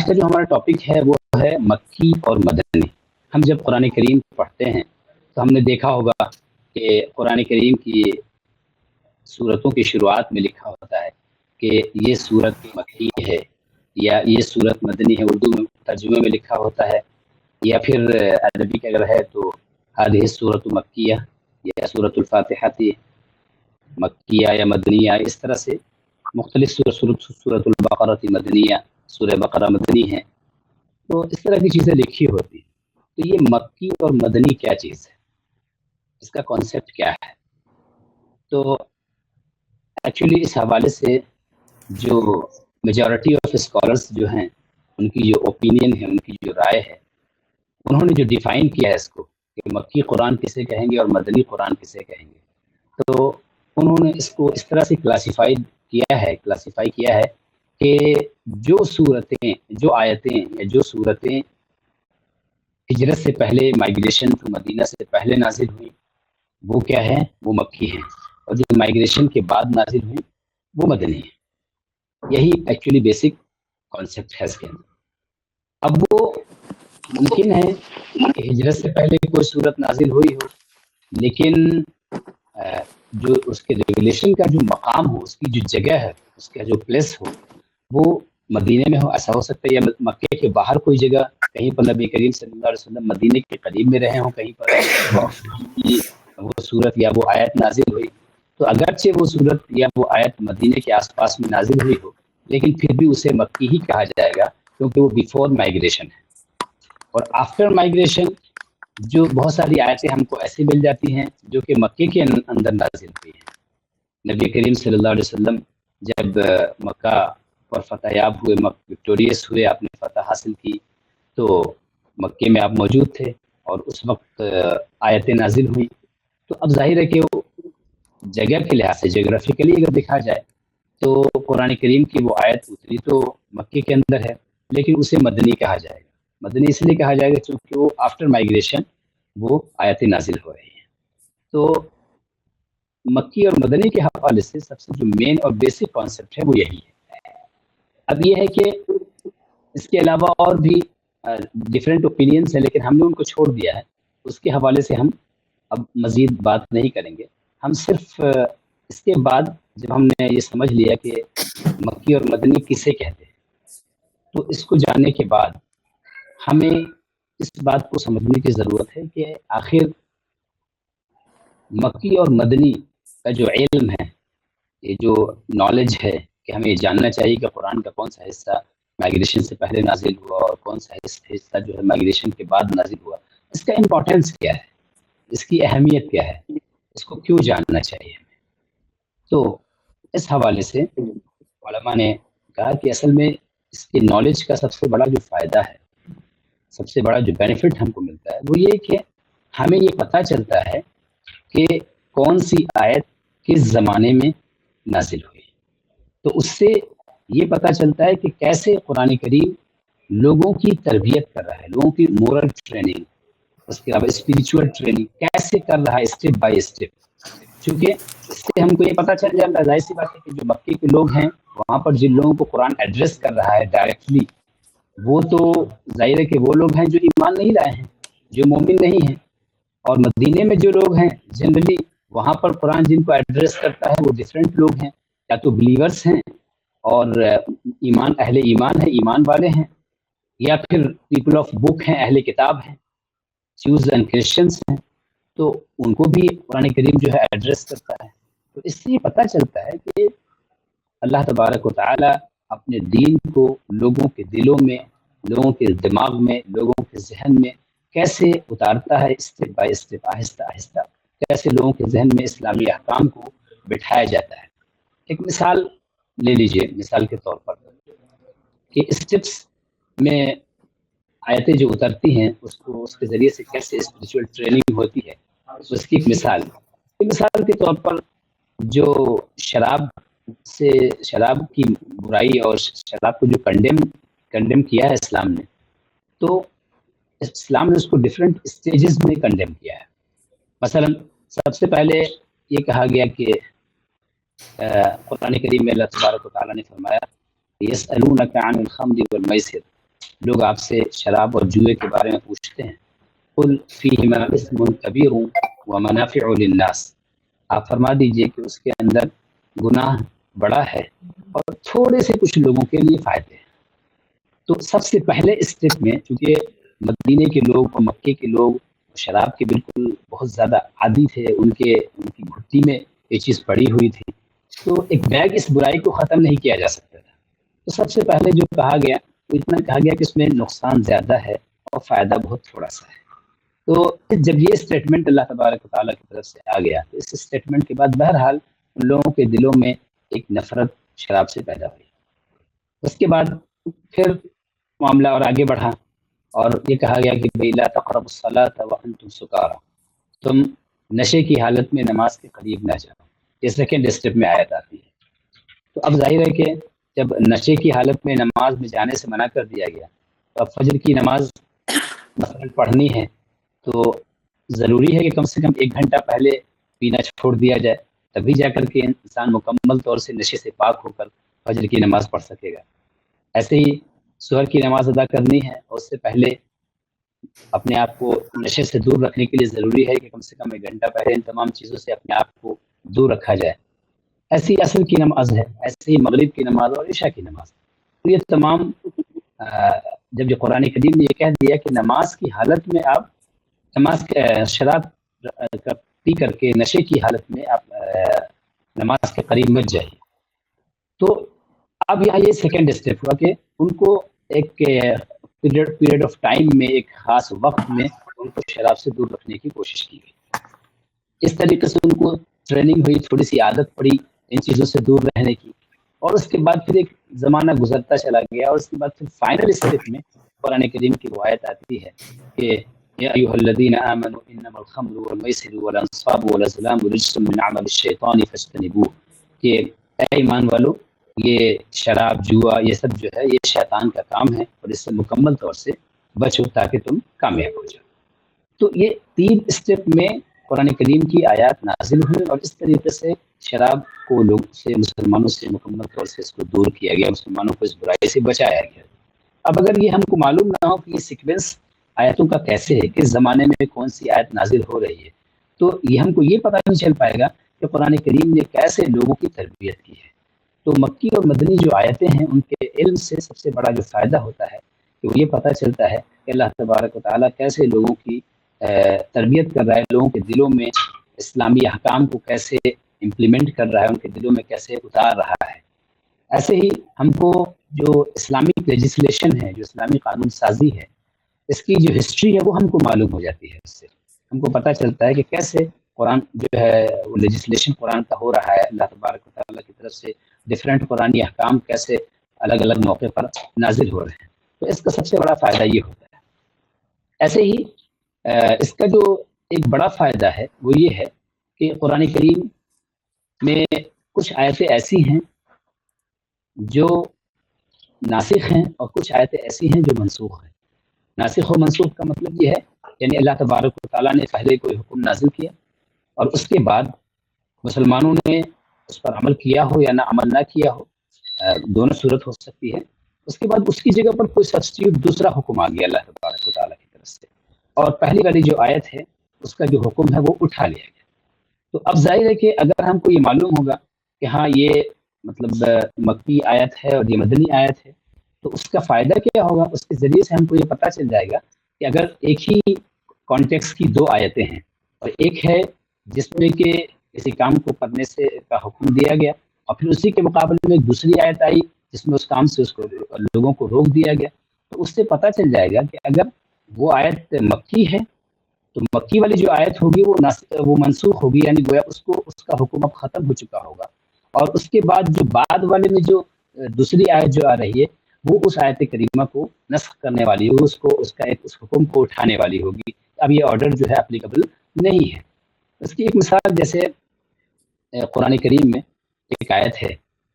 کا جو ہمارا ٹاپک ہے وہ ہے مکی اور مدنی. ہم جب قرآن کریم پڑھتے ہیں تو ہم نے دیکھا ہوگا کہ قرآن کریم کی صورتوں کی شروعات میں لکھا ہوتا ہے کہ یہ صورت مکی ہے یا یہ صورت مدنی ہے. اردو میں ترجمے میں لکھا ہوتا ہے, یا پھر عربی کے اگر ہے تو هذه السورة مکیہ یا سورۃ الفاتحہ مکیہ یا مدنیہ. اس طرح سے مختلف سورۃ البقرہ مدنیہ, سورہ بقرہ مدنی ہے. تو اس طرح کی چیزیں لکھی ہوتی ہیں. تو یہ مکی اور مدنی کیا چیز ہے, اس کا کانسیپٹ کیا ہے؟ تو ایکچولی اس حوالے سے جو میجورٹی آف اسکالرس جو ہیں, ان کی جو اوپینین ہے, ان کی جو رائے ہے, انہوں نے جو ڈیفائن کیا ہے اس کو کہ مکی قرآن کسے کہیں گے اور مدنی قرآن کسے کہیں گے, تو انہوں نے اس کو اس طرح سے کلاسیفائی کیا ہے کہ جو صورتیں, جو آیتیں یا جو صورتیں ہجرت سے پہلے, مائیگریشن ٹو مدینہ سے پہلے نازل ہوئی وہ کیا ہے, وہ مکی ہیں, اور جو مائیگریشن کے بعد نازل ہوئی وہ مدنی ہیں. یہی ایکچولی بیسک کانسیپٹ ہے اس کے اندر. اب وہ ممکن ہے کہ ہجرت سے پہلے کوئی صورت نازل ہوئی ہو, لیکن جو اس کے ریولیشن کا جو مقام ہو, اس کی جو جگہ ہے, اس کا جو پلیس ہو, وہ مدینے میں ہو. ایسا ہو سکتا ہے یا مکے کے باہر کوئی جگہ کہیں پر نبی کریم صلی اللہ علیہ وسلم مدینے کے قریب میں رہے ہوں, کہیں پر وہ صورت یا وہ آیت نازل ہوئی. تو اگرچہ وہ صورت یا وہ آیت مدینے کے آس پاس میں نازل ہوئی ہو, لیکن پھر بھی اسے مکی ہی کہا جائے گا, کیونکہ وہ بیفور مائیگریشن ہے. اور آفٹر مائیگریشن جو بہت ساری آیتیں ہم کو ایسی مل جاتی ہیں جو کہ مکے کے اندر نازل ہوئی ہیں. نبی کریم صلی اللہ علیہ وسلم جب مکہ پر فتح یاب ہوئے, وکٹوریس ہوئے, آپ نے فتح حاصل کی, تو مکے میں آپ موجود تھے اور اس وقت آیتیں نازل ہوئی. تو اب ظاہر ہے کہ وہ جگہ کے لحاظ سے, جغرافیکلی اگر دیکھا جائے تو قرآن کریم کی وہ آیت اتری تو مکے کے اندر ہے, لیکن اسے مدنی کہا جائے گا. مدنی اس لیے کہا جائے گا کیونکہ وہ آفٹر مائیگریشن وہ آیتیں نازل ہو رہی ہیں. تو مکی اور مدنی کے حوالے سے سب سے جو مین اور بیسک کانسیپٹ ہے وہ یہی ہے. اب یہ ہے کہ اس کے علاوہ اور بھی ڈفرینٹ اوپینینس ہیں, لیکن ہم نے ان کو چھوڑ دیا ہے. اس کے حوالے سے ہم اب مزید بات نہیں کریں گے. ہم صرف اس کے بعد جب ہم نے یہ سمجھ لیا کہ مکی اور مدنی کسے کہتے ہیں, تو اس کو جاننے کے بعد ہمیں اس بات کو سمجھنے کی ضرورت ہے کہ آخر مکی اور مدنی کا جو علم ہے, یہ جو نالج ہے کہ ہمیں یہ جاننا چاہیے کہ قرآن کا کون سا حصہ مائیگریشن سے پہلے نازل ہوا اور کون سا حصہ جو ہے مائیگریشن کے بعد نازل ہوا, اس کا امپورٹنس کیا ہے, اس کی اہمیت کیا ہے, اس کو کیوں جاننا چاہیے ہمیں. تو اس حوالے سے علماء نے کہا کہ اصل میں اس کی نالج کا سب سے بڑا جو فائدہ ہے, سب سے بڑا جو بینیفٹ ہم کو ملتا ہے وہ یہ کہ ہمیں یہ پتہ چلتا ہے کہ کون سی آیت کس زمانے میں نازل ہوئی. تو اس سے یہ پتہ چلتا ہے کہ کیسے قرآن کریم لوگوں کی تربیت کر رہا ہے, لوگوں کی مورل ٹریننگ, اس کے علاوہ اسپریچول ٹریننگ کیسے کر رہا ہے اسٹیپ بائی اسٹیپ. چونکہ اس سے ہم کو یہ پتہ چل جاتا ہے, ظاہر سی بات ہے کہ جو مکے کے لوگ ہیں وہاں پر جن لوگوں کو قرآن ایڈریس کر رہا ہے ڈائریکٹلی, وہ تو ظاہر ہے کہ وہ لوگ ہیں جو ایمان نہیں لائے ہیں, جو مومن نہیں ہیں. اور مدینے میں جو لوگ ہیں جنرلی وہاں پر قرآن جن کو ایڈریس کرتا ہے وہ ڈفرینٹ لوگ ہیں, یا تو بلیورس ہیں اور ایمان اہل ایمان ہیں, ایمان والے ہیں, یا پھر پیپل آف بک ہیں, اہل کتاب ہیں, جوز اینڈ کرسچنس ہیں. تو ان کو بھی قرآن کریم جو ہے ایڈریس کرتا ہے. تو اس سے یہ پتہ چلتا ہے کہ اللہ تبارک و تعالی اپنے دین کو لوگوں کے دلوں میں, لوگوں کے دماغ میں, لوگوں کے ذہن میں کیسے اتارتا ہے, اسٹیپ بائی اسٹیپ, آہستہ آہستہ کیسے لوگوں کے ذہن میں اسلامی احکام کو بٹھایا جاتا ہے. ایک مثال لے لیجئے, مثال کے طور پر کہ اسٹیپس میں آیتیں جو اترتی ہیں اس کے ذریعے سے کیسے اسپریچول ٹریننگ ہوتی ہے, اس کی ایک مثال کے طور پر جو شراب کی برائی اور شراب کو جو کنڈیم کیا ہے اسلام نے, تو اسلام نے اس کو ڈفرینٹ اسٹیجز میں کنڈیم کیا ہے. مثلا سب سے پہلے یہ کہا گیا کہ قرآن کریم میں اللہ تبارک و تعالیٰ نے فرمایا یسألونک عن الخمر والمیسر, لوگ آپ سے شراب اور جوئے کے بارے میں پوچھتے ہیں، قل فیہما اسم کبیر ومنافع للناس، آپ فرما دیجئے کہ اس کے اندر گناہ بڑا ہے اور تھوڑے سے کچھ لوگوں کے لیے فائدے ہیں۔ تو سب سے پہلے اسٹیپ میں، چونکہ مدینے کے لوگ اور مکے کے لوگ شراب کے بالکل بہت زیادہ عادی تھے، ان کی گھٹی میں یہ چیز پڑی ہوئی تھی، تو ایک بیگ اس برائی کو ختم نہیں کیا جا سکتا تھا۔ تو سب سے پہلے جو کہا گیا وہ اتنا کہا گیا کہ اس میں نقصان زیادہ ہے اور فائدہ بہت تھوڑا سا ہے۔ تو جب یہ اسٹیٹمنٹ اللہ تبارک و تعالیٰ کی طرف سے آ گیا تو اس اسٹیٹمنٹ کے بعد بہرحال ان لوگوں کے دلوں میں ایک نفرت شراب سے پیدا ہوئی۔ اس کے بعد پھر معاملہ اور آگے بڑھا اور یہ کہا گیا کہ بھئی لا تقربوا الصلاۃ وانتم سکارى، تم نشے کی حالت میں نماز کے قریب نہ جاؤ۔ یہ سیکنڈ اسٹیپ میں آیت آتی ہے۔ تو اب ظاہر ہے کہ جب نشے کی حالت میں نماز میں جانے سے منع کر دیا گیا تو اب فجر کی نماز مثلا پڑھنی ہے تو ضروری ہے کہ کم سے کم 1 گھنٹہ پہلے پینا چھوڑ دیا جائے، تبھی جا کر کے انسان مکمل طور سے نشے سے پاک ہو کر فجر کی نماز پڑھ سکے گا۔ ایسے ہی سحر کی نماز ادا کرنی ہے اور اس سے پہلے اپنے آپ کو نشے سے دور رکھنے کے لیے ضروری ہے کہ کم سے کم 1 گھنٹہ پہلے ان تمام چیزوں سے اپنے آپ کو دور رکھا جائے۔ ایسی عصر کی نماز ہے، ایسی ہی مغرب کی نماز اور عشاء کی نماز۔ تو یہ تمام جب قرآن کریم نے یہ کہہ دیا کہ نماز کی حالت میں آپ شراب پی کر کے نشے کی حالت میں آپ نماز کے قریب مت جائیے، تو اب یہاں یہ سیکنڈ اسٹیپ ہوا کہ ان کو ایک پیریڈ آف ٹائم میں، ایک خاص وقت میں ان کو شراب سے دور رکھنے کی کوشش کی گئی۔ اس طریقے سے ان کو ٹریننگ ہوئی، تھوڑی سی عادت پڑی ان چیزوں سے دور رہنے کی، اور اس کے بعد پھر ایک زمانہ گزرتا چلا گیا اور اس کے بعد پھر فائنل اسٹیپ میں قرآن کریم کی وہ آیت آتی ہے کہ یا ایھا الذین آمنوا انما الخمر والمیسر والانصاب والازلام رجس من عمل الشیطان فاجتنبوہ، کہ اے ایمان والو یہ شراب جوا یہ سب جو ہے یہ شیطان کا کام ہے اور اس سے مکمل طور سے بچو تاکہ تم کامیاب ہو جاؤ۔ تو یہ 3 اسٹیپ میں قرآن کریم کی آیات نازل ہوئی اور اس طریقے سے شراب کو لوگ سے، مسلمانوں سے مکمل طور سے اس کو دور کیا گیا، مسلمانوں کو اس برائی سے بچایا گیا۔ اب اگر یہ ہم کو معلوم نہ ہو کہ یہ سیکوینس آیتوں کا کیسے ہے، کس زمانے میں کون سی آیت نازل ہو رہی ہے، تو یہ ہم کو یہ پتہ نہیں چل پائے گا کہ قرآن کریم نے کیسے لوگوں کی تربیت کی ہے۔ تو مکی اور مدنی جو آیتیں ہیں ان کے علم سے سب سے بڑا جو فائدہ ہوتا ہے کہ وہ یہ پتہ چلتا ہے کہ اللہ تبارک و تعالیٰ کیسے لوگوں کی تربیت کر رہا ہے، لوگوں کے دلوں میں اسلامی احکام کو کیسے امپلیمنٹ کر رہا ہے، ان کے دلوں میں کیسے اتار رہا ہے۔ ایسے ہی ہم کو جو اسلامک لیجسلیشن ہے، جو اسلامی قانون سازی ہے، اس کی جو ہسٹری ہے وہ ہم کو معلوم ہو جاتی ہے۔ اس سے ہم کو پتہ چلتا ہے کہ کیسے قرآن جو ہے وہ لیجسلیشن قرآن کا ہو رہا ہے، اللہ تبارک و تعالیٰ کی طرف سے ڈفرینٹ قرآنی احکام کیسے الگ الگ موقع پر نازل ہو رہے ہیں۔ تو اس کا سب سے بڑا فائدہ یہ ہوتا ہے۔ ایسے ہی اس کا جو ایک بڑا فائدہ ہے وہ یہ ہے کہ قرآن کریم میں کچھ آیتیں ایسی ہیں جو ناسخ ہیں اور کچھ آیتیں ایسی ہیں جو منسوخ ہیں۔ ناسخ و منسوخ کا مطلب یہ ہے یعنی اللہ تبارک و تعالیٰ نے پہلے کوئی حکم نازل کیا اور اس کے بعد مسلمانوں نے اس پر عمل کیا ہو یا نہ عمل نہ کیا ہو، دونوں صورت ہو سکتی ہے، اس کے بعد اس کی جگہ پر کوئی سبسٹیوٹ دوسرا حکم آ گیا اللہ تبارک و تعالیٰ کی طرف سے، اور پہلی والی جو آیت ہے اس کا جو حکم ہے وہ اٹھا لیا گیا۔ تو اب ظاہر ہے کہ اگر ہم کو یہ معلوم ہوگا کہ ہاں یہ مطلب مکی آیت ہے اور یہ مدنی آیت ہے، تو اس کا فائدہ کیا ہوگا؟ اس کے ذریعے سے ہم کو یہ پتہ چل جائے گا کہ اگر ایک ہی کانٹیکس کی 2 آیتیں ہیں اور ایک ہے جس میں کہ کسی کام کو کرنے سے کا حکم دیا گیا اور پھر اسی کے مقابلے میں ایک دوسری آیت آئی جس میں اس کام سے اس کو لوگوں کو روک دیا گیا، تو اس سے پتہ چل جائے گا کہ اگر وہ آیت مکی ہے تو مکی والی جو آیت ہوگی وہ منسوخ ہوگی، یعنی گویا اس کا حکم اب ختم ہو چکا ہوگا، اور اس کے بعد جو بعد والے میں جو دوسری آیت جو آ رہی ہے وہ اس آیت کریمہ کو نسخ کرنے والی ہے، اس حکم کو اٹھانے والی ہوگی۔ اب یہ آرڈر جو ہے اپلیکیبل نہیں ہے۔ اس کی ایک مثال جیسے قرآن کریم میں ایک آیت ہے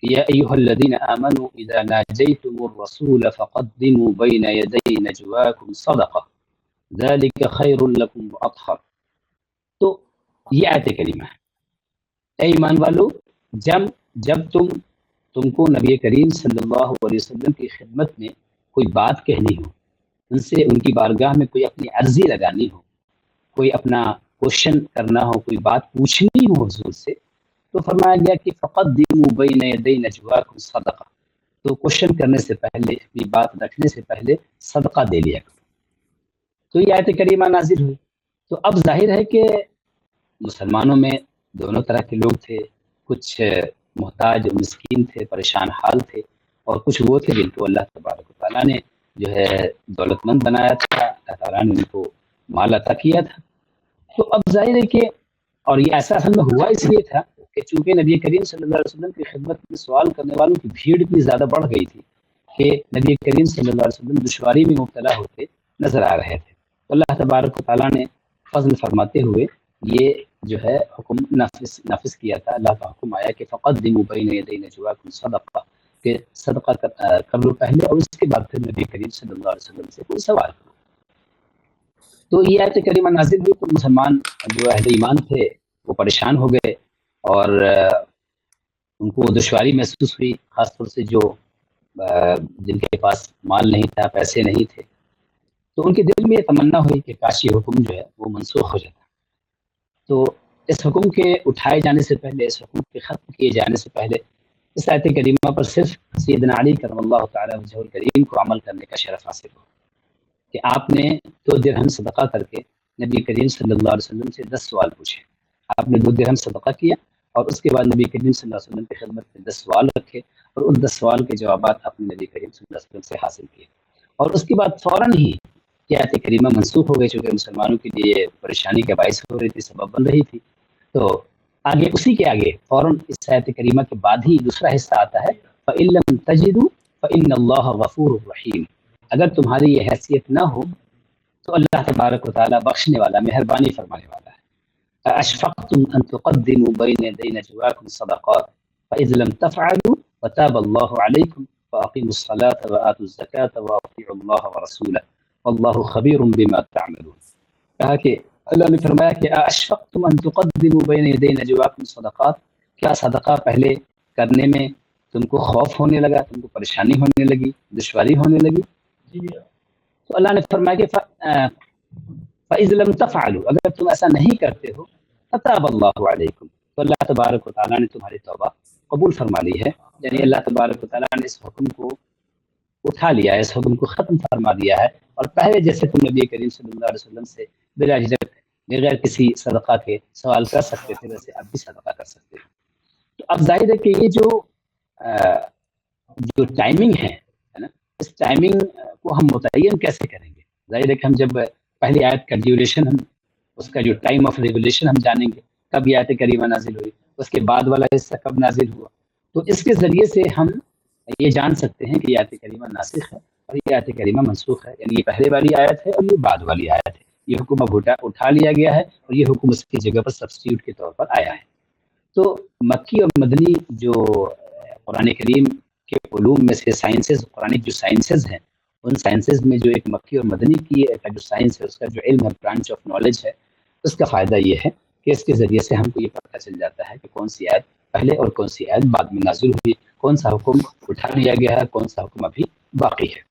یا ایھا الذین آمنوا اذا ناجیتم الرسول فقدموا بین یدی نجواکم صدقہ ذلک خیر لکم واطہر۔ تو یہ آیت کریمہ ہے، اے ایمان والو جب تم کو نبی کریم صلی اللہ علیہ وسلم کی خدمت میں کوئی بات کہنی ہو، ان سے ان کی بارگاہ میں کوئی اپنی عرضی لگانی ہو، کوئی اپنا کوشچن کرنا ہو، کوئی بات پوچھنی ہو حضور سے، تو فرمایا گیا کہ فقدموا بین یدی نجواکم صدقہ، تو کوشچن کرنے سے پہلے، اپنی بات رکھنے سے پہلے صدقہ دے لیا کرو۔ تو یہ آیت کریمہ نازل ہوئی۔ تو اب ظاہر ہے کہ مسلمانوں میں دونوں طرح کے لوگ تھے، کچھ محتاج و مسکین تھے، پریشان حال تھے، اور کچھ وہ تھے جن کو اللہ تبارک و تعالیٰ نے جو ہے دولت مند بنایا تھا، اللہ تعالیٰ نے ان کو مال عطا کیا تھا۔ تو اب ظاہر ہے کہ، اور یہ ایسا اصل میں ہوا اس لیے تھا کہ چونکہ نبی کریم صلی اللہ علیہ وسلم کی خدمت میں سوال کرنے والوں کی بھیڑ اتنی زیادہ بڑھ گئی تھی کہ نبی کریم صلی اللہ علیہ وسلم دشواری میں مبتلا ہوتے نظر آ رہے تھے۔ تو اللہ تبارک و تعالیٰ نے فضل فرماتے ہوئے یہ جو ہے حکم نافذ کیا تھا۔ اللہ کا حکم آیا کہ فقدموا بین یدی نجواکم صدقہ، کہ صدقہ کر لو پہلے، اور اس کے بعد پھر نبی کریم صلی اللہ علیہ وسلم سے کوئی سوال کرو۔ تو یہ آیت کریمہ نازل ہوئی تو مسلمان جو اہل ایمان تھے وہ پریشان ہو گئے، اور ان کو دشواری محسوس ہوئی، خاص طور سے جو جن کے پاس مال نہیں تھا، پیسے نہیں تھے، تو ان کے دل میں یہ تمنا ہوئی کہ کاش یہ حکم جو ہے وہ منسوخ ہو جاتا۔ تو اس حکم کے اٹھائے جانے سے پہلے، اس حکم کے ختم کیے جانے سے پہلے، اس آیت کریمہ پر صرف سیدنا علی کرم اللہ تعالیٰ وجہ الکریم کو عمل کرنے کا شرف حاصل ہو کہ آپ نے 2 درہم صدقہ کر کے نبی کریم صلی اللہ علیہ وسلم سے 10 سوال پوچھے۔ آپ نے 2 درہم صدقہ کیا، اور اس کے بعد نبی کریم صلی اللہ علیہ وسلم کی خدمت میں 10 سوال رکھے، اور ان 10 سوال کے جوابات آپ نے نبی کریم صلی اللہ علیہ وسلم سے حاصل کیے، اور اس کے بعد فوراً ہی یہ آیت کریمہ منسوخ ہو گئی، چونکہ مسلمانوں کے لیے پریشانی کا باعث ہو رہی تھی، سبب بن رہی تھی۔ تو آگے اسی کے آگے فوراً اس آیت کریمہ کے بعد ہی دوسرا حصہ آتا ہے، فَإِن لَّمْ تَجِدُوا فَإِنَّ اللَّهَ غَفُورٌ رَحِيمٌ، اگر تمہاری یہ حیثیت نہ ہو تو اللہ تبارک و تعالیٰ بخشنے والا، مہربانی فرمانے والا ہے۔ أَأَشْفَقْتُمْ أَن تُقَدِّمُوا بَيْنَ يَدَيْ نَجْوَاكُمْ صَدَقَاتٍ فَإِذْ لَمْ تَفْعَلُوا وَتَابَ اللَّهُ عَلَيْكُمْ فَأَقِيمُوا الصَّلَاةَ وَآتُوا الزَّكَاةَ وَأَطِيعُوا اللَّهَ وَرَسُولَهُ وَاللَّهُ خَبِيرٌ بِمَا تَعْمَلُونَ۔ کہا کہ اللہ نے فرمایا کہ أَأَشْفَقْتُمْ أَن تُقَدِّمُوا بَيْنَ يَدَيْ نَجْوَاكُمْ صَدَقَاتٍ، کیا صدقہ پہلے کرنے میں تم کو خوف ہونے لگا، تم کو پریشانی ہونے لگی، دشواری ہونے لگی؟ تو اللہ نے فرمایا کہ فَإِذْ لَمْ تَفْعَلُوا، اگر تم ایسا نہیں کرتے ہو، فَتَابَ اللَّهُ عَلَيْكُمْ، تو اللہ تبارک و تعالیٰ نے تمہاری توبہ قبول فرما لی ہے، یعنی اللہ تبارک و تعالیٰ نے اس حکم کو اٹھا لیا ہے، اس حکم کو ختم فرما دیا ہے، اور پہلے جیسے تم نبی کریم صلی اللہ علیہ وسلم سے بلا جھجک بغیر کسی صدقہ کے سوال کر سکتے تھے، ویسے اب بھی صدقہ کر سکتے ہیں۔ تو اب ظاہر ہے کہ یہ جو ٹائمنگ ہے نا، اس ٹائمنگ کو ہم متعین کیسے کریں گے؟ ظاہر ہے کہ ہم جب پہلی آیت کا ڈیوریشن، ہم اس کا جو ٹائم آف ریگولیشن ہم جانیں گے، کب یہ آیت کریمہ نازل ہوئی، اس کے بعد والا حصہ کب نازل ہوا، تو اس کے ذریعے سے ہم یہ جان سکتے ہیں کہ یہ آیت کریمہ ناسخ ہے اور یہ آیت کریمہ منسوخ ہے، یعنی یہ پہلے والی آیت ہے اور یہ بعد والی آیت ہے، یہ حکم اب اٹھا لیا گیا ہے اور یہ حکم اس کی جگہ پر سبسٹیوٹ کے طور پر آیا ہے۔ تو مکی اور مدنی جو قرآن کریم کے علوم میں سے سائنسز، قرآن جو سائنسز ہیں، ان سائنسز میں جو ایک مکی اور مدنی کی کا جو سائنس ہے، اس کا جو علم ہے، برانچ آف نالج ہے، اس کا فائدہ یہ ہے کہ اس کے ذریعے سے ہم کو یہ پتہ چل جاتا ہے کہ کون سی آیت پہلے اور کون سی آیت بعد میں نازل ہوئی، کون سا حکم اٹھا لیا گیا ہے، کون سا حکم ابھی باقی ہے۔